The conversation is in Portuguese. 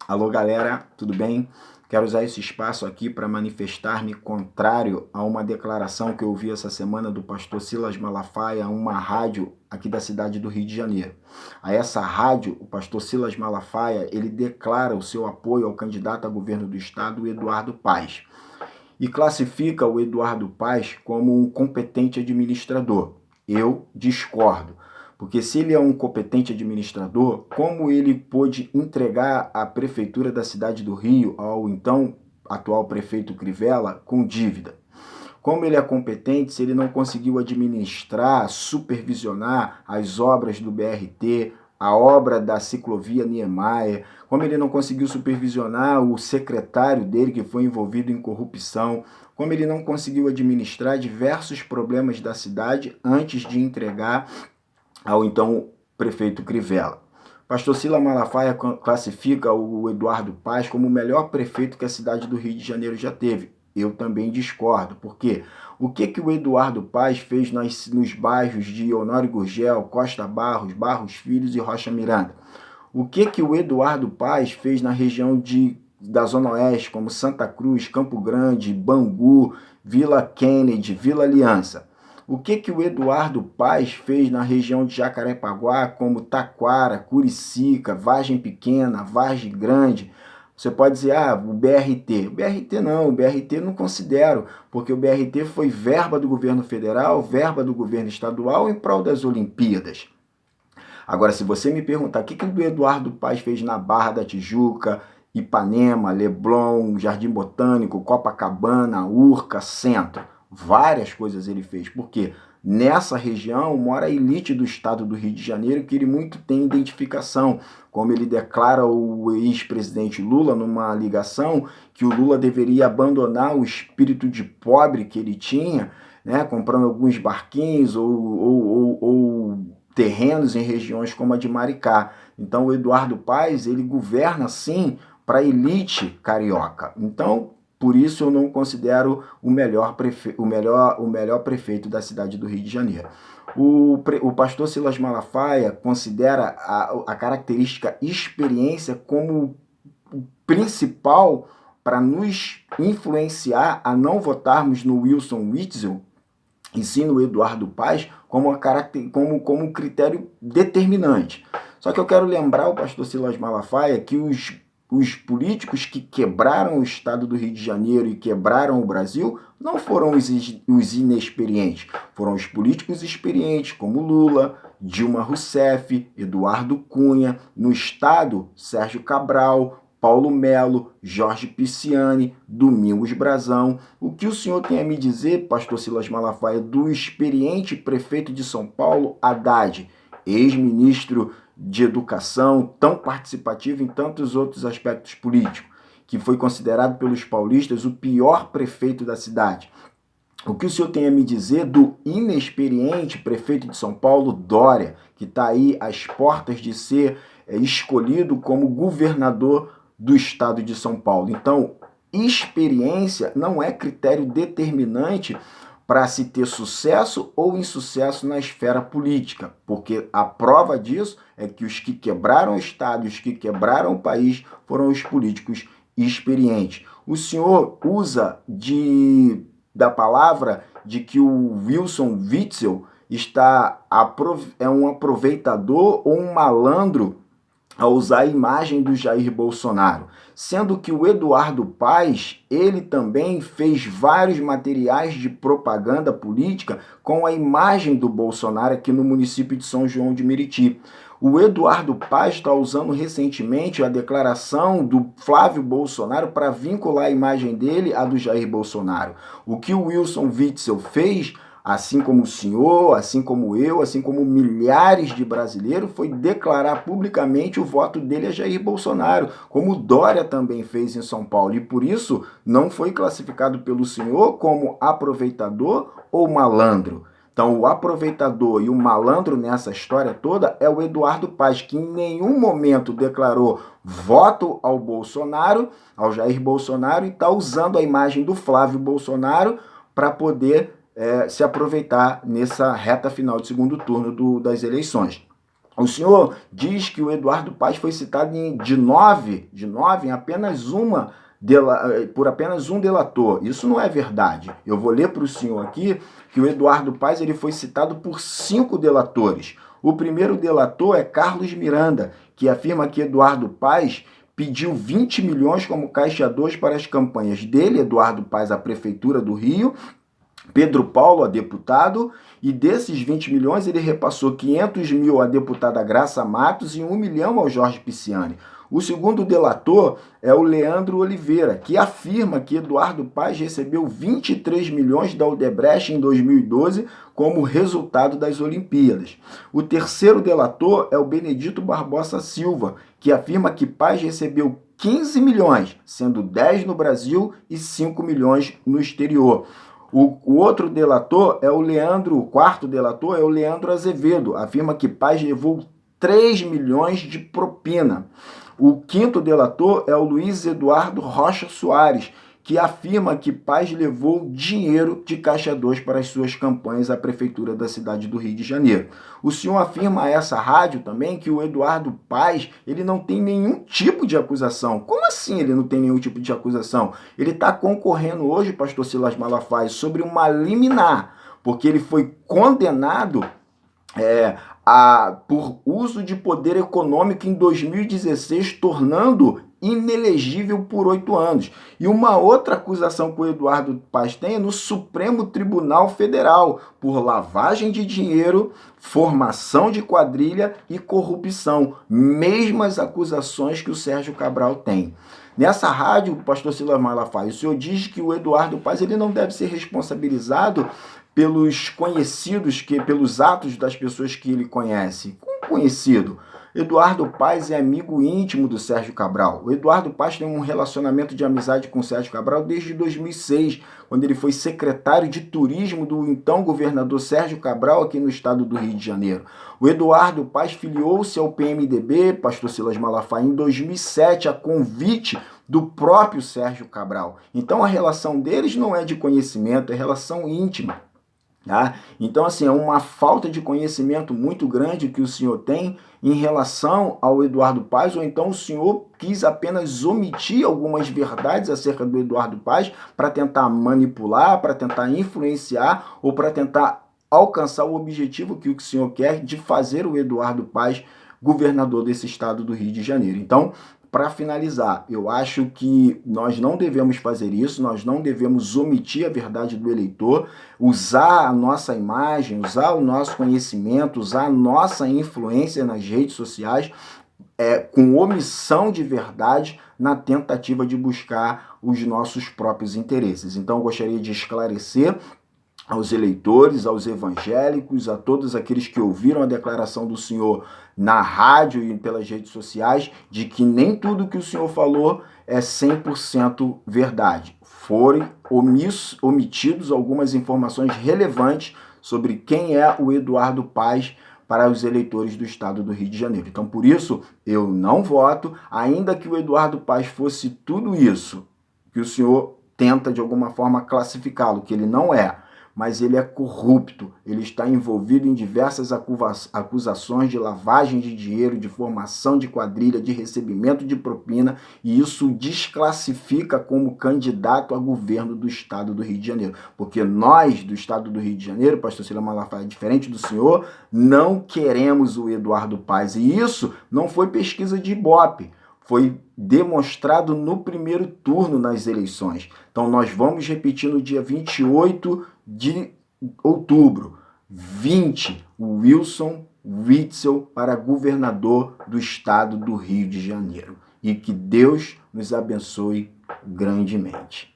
Alô, galera, tudo bem? Quero usar esse espaço aqui para manifestar-me contrário a uma declaração que eu ouvi essa semana do pastor Silas Malafaia a uma rádio aqui da cidade do Rio de Janeiro. A essa rádio, o pastor Silas Malafaia, ele declara o seu apoio ao candidato a governo do estado, Eduardo Paes, e classifica o Eduardo Paes como um competente administrador. Eu discordo. Porque se ele é um competente administrador, como ele pôde entregar a prefeitura da cidade do Rio ao então atual prefeito Crivella com dívida? Como ele é competente se ele não conseguiu administrar, supervisionar as obras do BRT, a obra da ciclovia Niemeyer, como ele não conseguiu supervisionar o secretário dele que foi envolvido em corrupção, como ele não conseguiu administrar diversos problemas da cidade antes de entregar ao então prefeito Crivella. Pastor Silas Malafaia classifica o Eduardo Paes como o melhor prefeito que a cidade do Rio de Janeiro já teve. Eu também discordo, porque o que o Eduardo Paes fez nos bairros de Honório Gurgel, Costa Barros, Barros Filhos e Rocha Miranda? O que o Eduardo Paes fez na região da Zona Oeste, como Santa Cruz, Campo Grande, Bangu, Vila Kennedy, Vila Aliança? O que o Eduardo Paes fez na região de Jacarepaguá, como Taquara, Curicica, Vargem Pequena, Vargem Grande? Você pode dizer, o BRT. O BRT não, o BRT não considero, porque o BRT foi verba do governo federal, verba do governo estadual em prol das Olimpíadas. Agora, se você me perguntar o que o Eduardo Paes fez na Barra da Tijuca, Ipanema, Leblon, Jardim Botânico, Copacabana, Urca, Centro, várias coisas ele fez. Porque nessa região mora a elite do estado do Rio de Janeiro que ele muito tem identificação. Como ele declara o ex-presidente Lula numa ligação que o Lula deveria abandonar o espírito de pobre que ele tinha, né, comprando alguns barquinhos ou terrenos em regiões como a de Maricá. Então o Eduardo Paes, ele governa sim para a elite carioca. Então, por isso eu não considero o melhor prefeito da cidade do Rio de Janeiro. O pastor Silas Malafaia considera a característica experiência como o principal para nos influenciar a não votarmos no Wilson Witzel e sim no Eduardo Paes como critério determinante. Só que eu quero lembrar o pastor Silas Malafaia que os políticos que quebraram o estado do Rio de Janeiro e quebraram o Brasil não foram os inexperientes, foram os políticos experientes como Lula, Dilma Rousseff, Eduardo Cunha, no estado, Sérgio Cabral, Paulo Melo, Jorge Pisciani, Domingos Brazão. O que o senhor tem a me dizer, pastor Silas Malafaia, do experiente prefeito de São Paulo, Haddad, ex-ministro de Educação, tão participativo em tantos outros aspectos políticos, que foi considerado pelos paulistas o pior prefeito da cidade? O que o senhor tem a me dizer do inexperiente prefeito de São Paulo, Dória, que está aí às portas de ser escolhido como governador do estado de São Paulo? Então, experiência não é critério determinante para se ter sucesso ou insucesso na esfera política, porque a prova disso é que os que quebraram o estado, os que quebraram o país foram os políticos experientes. O senhor usa da palavra de que o Wilson Witzel é um aproveitador ou um malandro a usar a imagem do Jair Bolsonaro, sendo que o Eduardo Paes, ele também fez vários materiais de propaganda política com a imagem do Bolsonaro aqui no município de São João de Meriti. O Eduardo Paes está usando recentemente a declaração do Flávio Bolsonaro para vincular a imagem dele à do Jair Bolsonaro. O que o Wilson Witzel fez, assim como o senhor, assim como eu, assim como milhares de brasileiros, foi declarar publicamente o voto dele a Jair Bolsonaro, como Dória também fez em São Paulo. E por isso não foi classificado pelo senhor como aproveitador ou malandro. Então, o aproveitador e o malandro nessa história toda é o Eduardo Paes, que em nenhum momento declarou voto ao Bolsonaro, ao Jair Bolsonaro, e está usando a imagem do Flávio Bolsonaro para poder se aproveitar nessa reta final de segundo turno das eleições. O senhor diz que o Eduardo Paes foi citado de nove em apenas por apenas um delator. Isso não é verdade. Eu vou ler para o senhor aqui que o Eduardo Paes ele foi citado por 5 delatores. O primeiro delator é Carlos Miranda, que afirma que Eduardo Paes pediu 20 milhões como caixa 2 para as campanhas dele, Eduardo Paes, à Prefeitura do Rio, Pedro Paulo, a deputado, e desses 20 milhões ele repassou 500 mil à deputada Graça Matos e 1 milhão ao Jorge Pisciani. O segundo delator é o Leandro Oliveira, que afirma que Eduardo Paes recebeu 23 milhões da Odebrecht em 2012 como resultado das Olimpíadas. O terceiro delator é o Benedito Barbosa Silva, que afirma que Paes recebeu 15 milhões, sendo 10 no Brasil e 5 milhões no exterior. O outro delator é o quarto delator é o Leandro Azevedo, afirma que Paes levou 3 milhões de propina. O quinto delator é o Luiz Eduardo Rocha Soares, que afirma que Paes levou dinheiro de caixa 2 para as suas campanhas à prefeitura da cidade do Rio de Janeiro. O senhor afirma a essa rádio também que o Eduardo Paes ele não tem nenhum tipo de acusação. Como assim ele não tem nenhum tipo de acusação? Ele está concorrendo hoje, pastor Silas Malafaia, sobre uma liminar, porque ele foi condenado por uso de poder econômico em 2016, tornando inelegível por 8 anos. E uma outra acusação que o Eduardo Paes tem é no Supremo Tribunal Federal, por lavagem de dinheiro, formação de quadrilha e corrupção. Mesmas acusações que o Sérgio Cabral tem. Nessa rádio, pastor Silas Malafaia, o senhor diz que o Eduardo Paes ele não deve ser responsabilizado pelos conhecidos, pelos atos das pessoas que ele conhece. Como conhecido? Eduardo Paes é amigo íntimo do Sérgio Cabral. O Eduardo Paes tem um relacionamento de amizade com o Sérgio Cabral desde 2006, quando ele foi secretário de turismo do então governador Sérgio Cabral aqui no estado do Rio de Janeiro. O Eduardo Paes filiou-se ao PMDB, pastor Silas Malafaia, em 2007, a convite do próprio Sérgio Cabral. Então a relação deles não é de conhecimento, é relação íntima. Tá? Então, assim, é uma falta de conhecimento muito grande que o senhor tem em relação ao Eduardo Paes, ou então o senhor quis apenas omitir algumas verdades acerca do Eduardo Paes para tentar manipular, para tentar influenciar ou para tentar alcançar o objetivo que o senhor quer de fazer o Eduardo Paes governador desse estado do Rio de Janeiro. Então, para finalizar, eu acho que nós não devemos fazer isso, nós não devemos omitir a verdade do eleitor, usar a nossa imagem, usar o nosso conhecimento, usar a nossa influência nas redes sociais com omissão de verdade na tentativa de buscar os nossos próprios interesses. Então, eu gostaria de esclarecer aos eleitores, aos evangélicos, a todos aqueles que ouviram a declaração do senhor na rádio e pelas redes sociais, de que nem tudo que o senhor falou é 100% verdade. Foram omitidos algumas informações relevantes sobre quem é o Eduardo Paes para os eleitores do estado do Rio de Janeiro. Então, por isso, eu não voto, ainda que o Eduardo Paes fosse tudo isso que o senhor tenta de alguma forma classificá-lo, que ele não é. Mas ele é corrupto, ele está envolvido em diversas acusações de lavagem de dinheiro, de formação de quadrilha, de recebimento de propina, e isso desclassifica como candidato a governo do estado do Rio de Janeiro. Porque nós, do estado do Rio de Janeiro, pastor Silas Malafaia, diferente do senhor, não queremos o Eduardo Paes. E isso não foi pesquisa de Ibope. Foi demonstrado no primeiro turno nas eleições. Então, nós vamos repetir no dia 28 de outubro. 20, o Wilson Witzel para governador do estado do Rio de Janeiro. E que Deus nos abençoe grandemente.